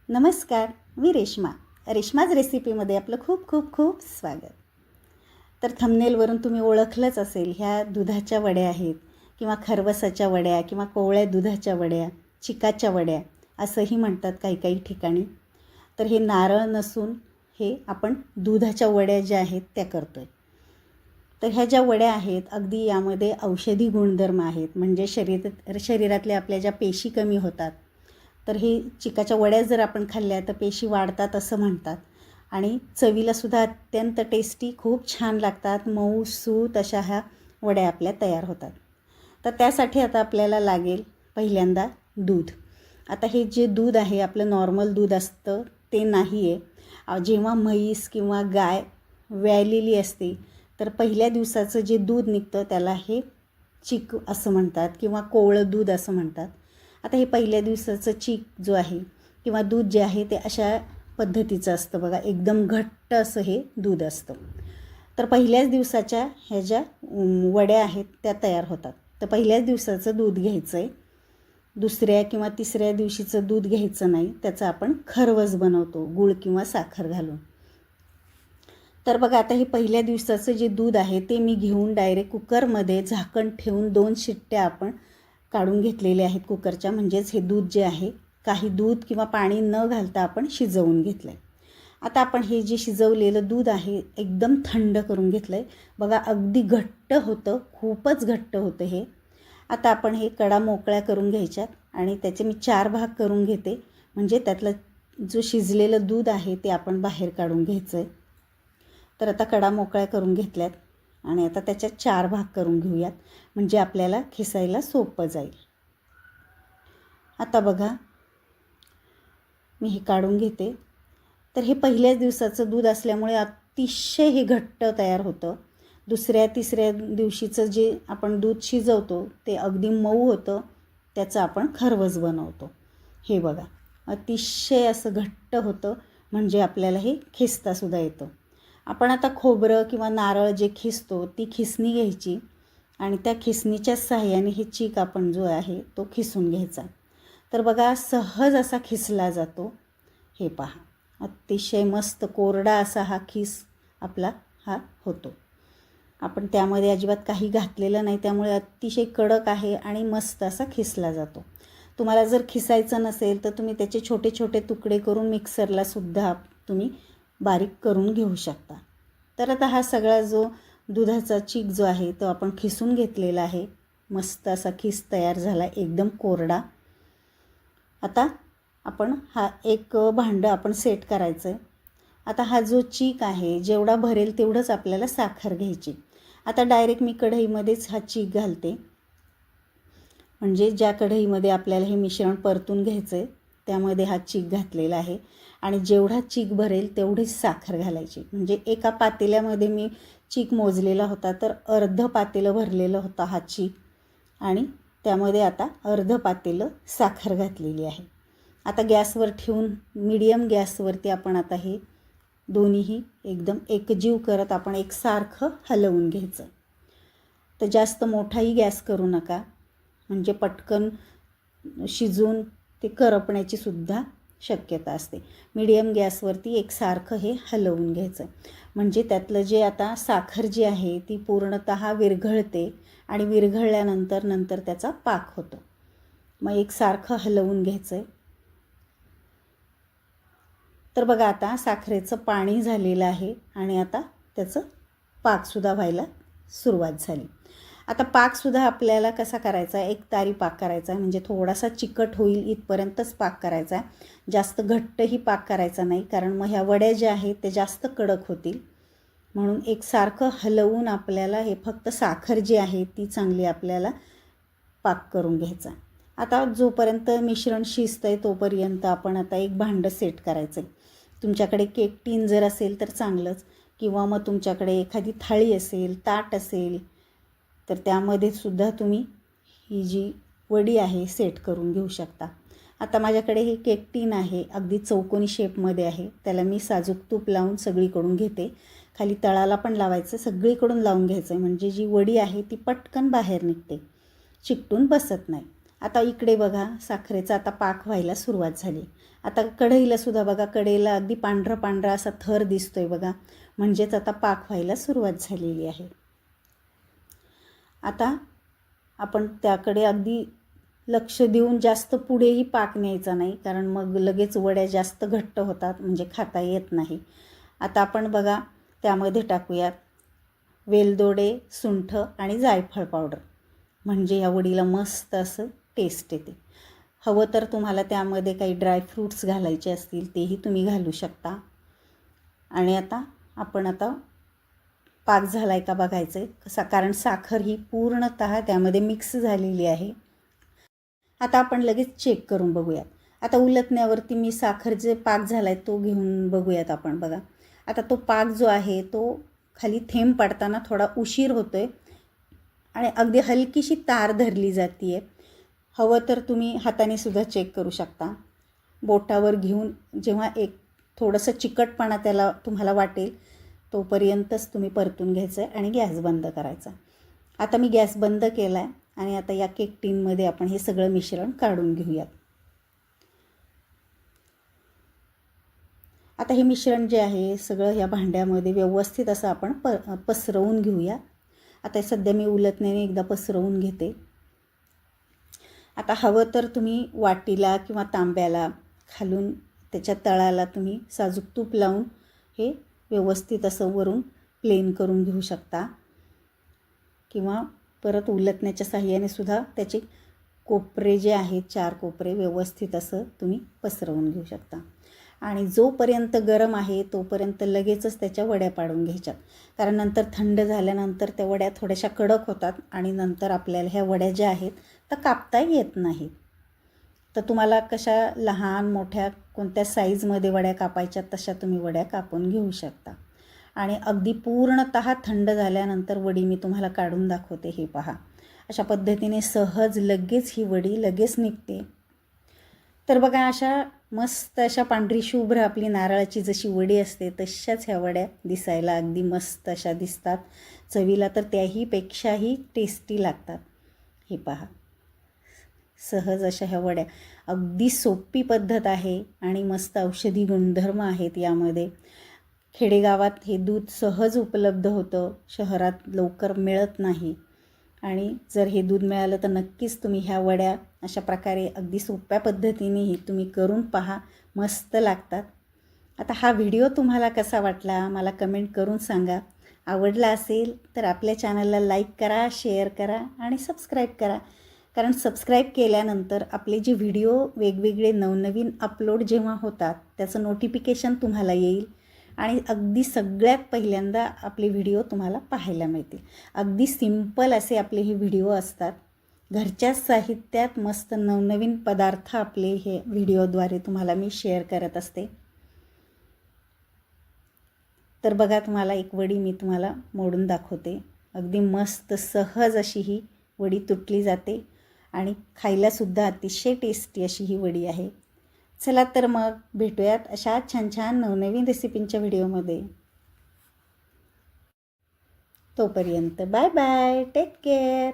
नमस्कार, मी रेश्माज रेसिपीमध्ये आपलं खूप खूप खूप स्वागत. तर थंबनेलवरून तुम्ही ओळखलंच असेल, ह्या दुधाच्या वड्या आहेत किंवा खरवसाच्या वड्या किंवा कोवळ्या दुधाच्या वड्या, चिकाच्या वड्या असंही म्हणतात काही काही ठिकाणी. तर हे नारळ नसून हे आपण दुधाच्या वड्या ज्या आहेत त्या करतो आहे. तर ह्या ज्या वड्या आहेत अगदी यामध्ये औषधी गुणधर्म आहेत. म्हणजे शरीरातल्या आपल्या ज्या पेशी कमी होतात, तर हे चिकाच्या वड्या जर आपण खाल्ल्या तर पेशी वाढतात असं म्हणतात. आणि चवीलासुद्धा अत्यंत टेस्टी, खूप छान लागतात. मऊ सूत अशा ह्या वड्या आपल्या तयार होतात. तर त्यासाठी आता आपल्याला लागेल पहिल्यांदा दूध. आता हे जे दूध आहे आपलं नॉर्मल दूध असतं ते नाही आहे. जेव्हा म्हैस किंवा गाय व्यायलेली असते तर पहिल्या दिवसाचं जे दूध निघतं त्याला हे चीक असं म्हणतात किंवा कोवळं दूध असं म्हणतात. आता हे पहिल्या दिवसाचं चीक जो आहे किंवा दूध जे आहे ते अशा पद्धतीचं असतं बघा, एकदम घट्ट असं हे दूध असतं. तर पहिल्याच दिवसाच्या ह्या ज्या वड्या आहेत त्या तयार होतात. तर पहिल्याच दिवसाचं दूध घ्यायचं आहे, दुसऱ्या किंवा तिसऱ्या दिवशीचं दूध घ्यायचं नाही. त्याचं आपण खरवस बनवतो गूळ किंवा साखर घालून. तर बघा, आता हे पहिल्या दिवसाचं जे दूध आहे ते मी घेऊन डायरेक्ट कुकरमध्ये झाकण ठेवून 2 शिट्ट्या आपण काढून घेतलेले आहेत कुकरच्या. म्हणजेच हे दूध जे आहे काही दूध किंवा पाणी न घालता आपण शिजवून घेतलं आहे. आता आपण हे जे शिजवलेलं दूध आहे एकदम थंड करून घेतलं आहे बघा. अगदी घट्ट होतं, खूपच घट्ट होतं हे. आता आपण हे कडा मोकळ्या करून घ्यायच्यात आणि त्याचे मी 4 भाग करून घेते. म्हणजे त्यातलं जो शिजलेलं दूध आहे ते आपण बाहेर काढून घ्यायचं आहे. तर आता कडा मोकळ्या करून घेतल्यात आणि आता त्याच्यात 4 भाग करून घेऊयात, म्हणजे आपल्याला खिसायला सोपं जाईल. आता बघा मी हे काढून घेते. तर हे पहिल्याच दिवसाचं दूध असल्यामुळे अतिशय हे घट्ट तयार होतं. दुसऱ्या तिसऱ्या दिवशीचं जे आपण दूध शिजवतो ते अगदी मऊ होतं. त्याचं आपण खरवस बनवतो. हे बघा अतिशय असं घट्ट होतं, म्हणजे आपल्याला हे खिसतासुद्धा येतं. आपण आता खोबरं किंवा नारळ जे खिसतो ती खिसणी घ्यायची आणि त्या खिसणीच्या सहाय्याने हे चीक आपण जो आहे तो खिसून घ्यायचा. तर बघा सहज असा खिसला जातो. हे पहा, अतिशय मस्त कोरडा असा हा खिस आपला हा होतो. आपण त्यामध्ये अजिबात काही घातलेलं नाही, त्यामुळे अतिशय कडक आहे आणि मस्त असा खिसला जातो. तुम्हाला जर खिसायचं नसेल तर तुम्ही त्याचे छोटे छोटे तुकडे करून मिक्सरलासुद्धा तुम्ही बारीक करून घेऊ शकता. तर आता हा सगळा जो दुधाचा चीक जो आहे तो आपण खिसून घेतलेला आहे. मस्त असा खिस तयार झाला, एकदम कोरडा. आता आपण हा एक भांडं आपण सेट करायचं आहे. आता हा जो चीक आहे जेवढा भरेल तेवढंच आपल्याला साखर घ्यायची. आता डायरेक्ट मी कढईमध्येच हा चीक घालते. म्हणजे ज्या कढईमध्ये आपल्याला हे मिश्रण परतून घ्यायचं आहे त्यामध्ये हा चीक घातलेला आहे आणि जेवढा चीक भरेल तेवढीच साखर घालायची. म्हणजे एका पातेल्यामध्ये मी चीक मोजलेला होता तर अर्ध पातेलं भरलेलं होता हा चीक आणि त्यामध्ये आता अर्ध पातेलं साखर घातलेली आहे. आता गॅसवर ठेवून मीडियम गॅसवरती आपण आता हे दोन्हीही एकदम एकजीव करत आपण एकसारखं हलवून घ्यायचं. तर जास्त मोठाही गॅस करू नका, म्हणजे पटकन शिजून ते करपण्याची सुद्धा शक्यता असते. मीडियम गॅसवरती एकसारखं हे हलवून घ्यायचं, म्हणजे त्यातलं जे आता साखर जी आहे ती पूर्णतः विरघळते आणि विरघळल्यानंतर त्याचा पाक होतो. मग एकसारखं हलवून घ्यायचं आहे. तर बघा आता साखरेचं पाणी झालेलं आहे आणि आता त्याचं पाकसुद्धा व्हायला सुरुवात झाली. आता पाकसुद्धा आपल्याला कसा करायचा आहे, एक तारी पाक करायचा आहे. म्हणजे थोडासा चिकट होईल इथपर्यंतच पाक करायचा आहे. जास्त घट्टही पाक करायचा नाही, कारण मग ह्या वड्या ज्या आहेत ते जास्त कडक होतील. म्हणून एकसारखं हलवून आपल्याला हे फक्त साखर जी आहे ती चांगली आपल्याला पाक करून घ्यायचा. आता जोपर्यंत मिश्रण शिजतं आहे तोपर्यंत आपण आता एक भांडं सेट करायचं आहे. तुमच्याकडे केक टीन जर असेल तर चांगलंच, किंवा मग तुमच्याकडे एखादी थाळी असेल, ताट असेल तर त्यामध्ये सुद्धा तुम्ही ही जी वडी आहे सेट करून घेऊ शकता. आता माझ्याकडे हे केक टीन आहे, अगदी चौकोनी शेपमध्ये आहे. त्याला मी साजूक तूप लावून सगळीकडून घेते. खाली तळाला पण लावायचं, सगळीकडून लावून घ्यायचं आहे, म्हणजे जी वडी आहे ती पटकन बाहेर निघते, चिकटून बसत नाही. आता इकडे बघा साखरेचा आता पाक व्हायला सुरुवात झाली. आता कढईला सुद्धा बघा, कढईला अगदी पांढरा पांढरा असा थर दिसतोय बघा, म्हणजेच आता पाक व्हायला सुरुवात झालेली आहे. आता आपण त्याकडे अगदी लक्ष देऊन जास्त पुढेही पाक न्यायचा नाही, कारण मग लगेच वड्या जास्त घट्ट होतात, म्हणजे खाता येत नाही. आता आपण बघा त्यामध्ये टाकूयात वेलदोडे, सुंठ आणि जायफळ पावडर, म्हणजे या वडीला मस्त असं टेस्ट येते. हवं तर तुम्हाला त्यामध्ये काही ड्रायफ्रूट्स घालायचे असतील तेही तुम्ही घालू शकता. आणि आता आपण पाक झाला आहे का बघायचं आहे, कारण साखर ही पूर्णतः त्यामध्ये मिक्स झालेली आहे. आता आपण लगेच चेक करून बघूयात. आता उलटण्यावरती मी साखर जे पाक झाला आहे तो घेऊन बघूयात आपण. बघा आता तो पाक जो आहे तो खाली थेंब पडताना थोडा उशीर होतो आहे आणि अगदी हलकीशी तार धरली जाते आहे. हवं तर तुम्ही हाताने सुद्धा चेक करू शकता. बोटावर घेऊन जेव्हा एक थोडंसं चिकटपणा त्याला तुम्हाला वाटेल तोपर्यंतच तुम्ही परतून घ्यायचं आहे आणि गॅस बंद करायचा. आता मी गॅस बंद केला आहे आणि आता या केक टीनमध्ये आपण हे सगळं मिश्रण काढून घेऊयात. आता हे मिश्रण जे आहे सगळं या भांड्यामध्ये व्यवस्थित असं आपण पसरवून घेऊया. आता सध्या मी उलटण्याने एकदा पसरवून घेते. आता हवं तर तुम्ही वाटीला किंवा तांब्याला खालून त्याच्या तळाला तुम्ही साजूक तूप लावून हे व्यवस्थित असं वरून प्लेन करून घेऊ शकता, किंवा परत उलटण्याच्या साहाय्याने सुद्धा त्याचे कोपरे जे आहेत 4 कोपरे व्यवस्थित असं तुम्ही पसरवून घेऊ शकता. आणि जोपर्यंत गरम आहे तोपर्यंत लगेचच त्याच्या वड्या पाडून घ्यायच्यात, कारण नंतर थंड झाल्यानंतर त्या वड्या थोड्याशा कडक होतात आणि नंतर आपल्याला ह्या वड्या ज्या आहेत तर कापता येत नाहीत. तर तुम्हाला कशा लहान मोठ्या कोणत्या साईजमध्ये वड्या कापायच्या तशा तुम्ही वड्या कापून घेऊ शकता. आणि अगदी पूर्णतः थंड झाल्यानंतर वडी मी तुम्हाला काढून दाखवते. हे पहा, अशा पद्धतीने सहज लगेच ही वडी लगेच निघते. तर बघा अशा मस्त अशा पांढरी शुभ्र आपली नारळाची जशी वडी असते तशाच ह्या वड्या दिसायला अगदी मस्त अशा दिसतात. चवीला तर त्याहीपेक्षाही टेस्टी लागतात. हे पहा, सहज अशा ह्या वड्या, अगदी सोपी पद्धत आहे आणि मस्त औषधी गुणधर्म आहेत यामध्ये. खेडेगावात हे दूध सहज उपलब्ध होतं, शहरात लवकर मिळत नाही. आणि जर हे दूध मिळालं तर नक्कीच तुम्ही ह्या वड्या अशा प्रकारे अगदी सोप्या पद्धतीनेही तुम्ही करून पहा, मस्त लागतात. आता हा व्हिडिओ तुम्हाला कसा वाटला मला कमेंट करून सांगा. आवडला असेल तर आपल्या चॅनलला लाईक करा, शेअर करा आणि सबस्क्राईब करा, कारण सबस्क्राईब केल्यानंतर आपले जे व्हिडिओ वेगवेगळे नवनवीन अपलोड जेव्हा होतात त्याचं नोटिफिकेशन तुम्हाला येईल आणि अगदी सगळ्यात पहिल्यांदा आपले व्हिडिओ तुम्हाला पाहायला मिळतील. अगदी सिंपल असे आपले हे व्हिडिओ असतात. घरच्या साहित्यात मस्त नवनवीन पदार्थ आपले हे व्हिडिओद्वारे तुम्हाला मी शेअर करत असते. तर बघा, तुम्हाला एक वडी मी तुम्हाला मोडून दाखवते. अगदी मस्त सहज अशी ही वडी तुटली जाते आणि खायलासुद्धा अतिशय टेस्टी अशी ही वडी आहे. चला तर मग भेटूयात अशा छान छान नवनवीन रेसिपींच्या व्हिडिओमध्ये. तोपर्यंत बाय बाय, टेक केअर.